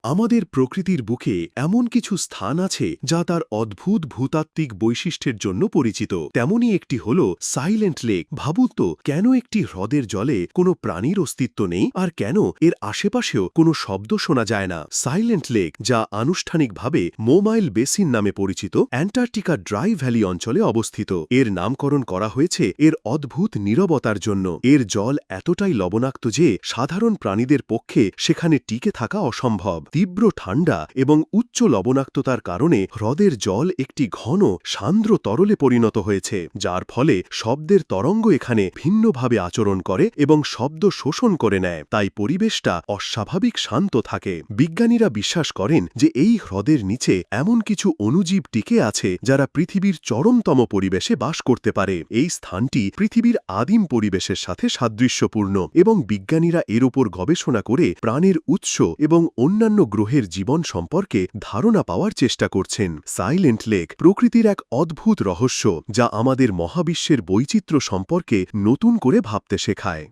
আমাদের প্রকৃতির বুকে এমন কিছু স্থান আছে যা তার অদ্ভুত ভূতাত্ত্বিক বৈশিষ্ট্যের জন্য পরিচিত। তেমনই একটি হল সাইলেন্ট লেক। ভাবুন তো, কেন একটি হ্রদের জলে কোনো প্রাণীর অস্তিত্ব নেই, আর কেন এর আশেপাশেও কোনো শব্দ শোনা যায় না? সাইলেন্ট লেক, যা আনুষ্ঠানিকভাবে মোমাইল বেসিন নামে পরিচিত, অ্যান্টার্কটিকা ড্রাই ভ্যালি অঞ্চলে অবস্থিত। এর নামকরণ করা হয়েছে এর অদ্ভুত নীরবতার জন্য। এর জল এতটাই লবণাক্ত যে সাধারণ প্রাণীদের পক্ষে সেখানে টিকে থাকা অসম্ভব। তীব্র ঠান্ডা এবং উচ্চ লবণাক্ততার কারণে হ্রদের জল একটি ঘন সান্দ্র তরলে পরিণত হয়েছে, যার ফলে শব্দের তরঙ্গ এখানে ভিন্নভাবে আচরণ করে এবং শব্দ শোষণ করে নেয়। তাই পরিবেশটা অস্বাভাবিক শান্ত থাকে। বিজ্ঞানীরা বিশ্বাস করেন যে এই হ্রদের নিচে এমন কিছু অণুজীব টিকে আছে যারা পৃথিবীর চরমতম পরিবেশে বাস করতে পারে। এই স্থানটি পৃথিবীর আদিম পরিবেশের সাথে সাদৃশ্যপূর্ণ এবং বিজ্ঞানীরা এর উপর গবেষণা করে প্রাণের উৎস এবং অন্যান্য গ্রহের জীবন সম্পর্কে ধারণা পাওয়ার চেষ্টা করছেন। সাইলেন্ট লেক প্রকৃতির এক অদ্ভুত রহস্য, যা আমাদের মহাবিশ্বের বৈচিত্র্য সম্পর্কে নতুন করে ভাবতে শেখায়।